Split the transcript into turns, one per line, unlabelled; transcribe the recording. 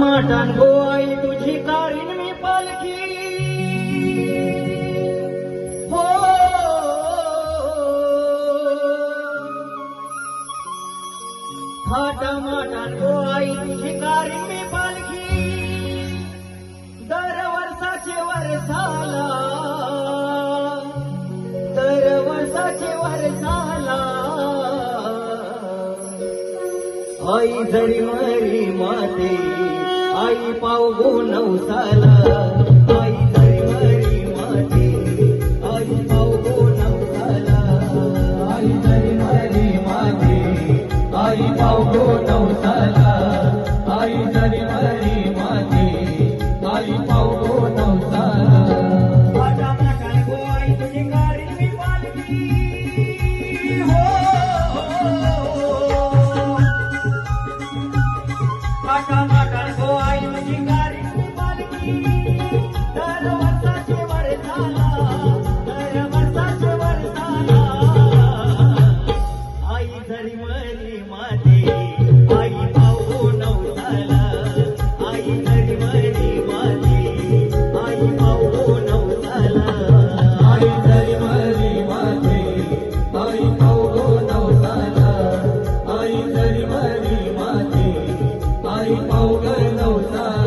माठान गो आई तुझी कारीन मी पालखी हो फाटा माठान गो आई तुझी कारीन मी पालखी दर वर्षाचे वर्षाला आई जरी मरी माते आई पावगो नवसाला आई जरी मरी माते आई पावगो नवसाला आई जरी मरी माते आई पावगो नवसाला आई जरी मरी माते आई पावगो नवसाला फाटा माठान गो आई तुझी कारीन मी पालखी हो फाटा माठान गो आई तुझी कारीन मी पालखी दर वर्षाचे वर्षाला आई जरी मरी माते आई पावगो नवसाला आई जरी मरी माते आई पावगो नवसाला आई जरी मरी माते आई पावगो नवसाला आई जरी मरी माते आई पावगो नवसाला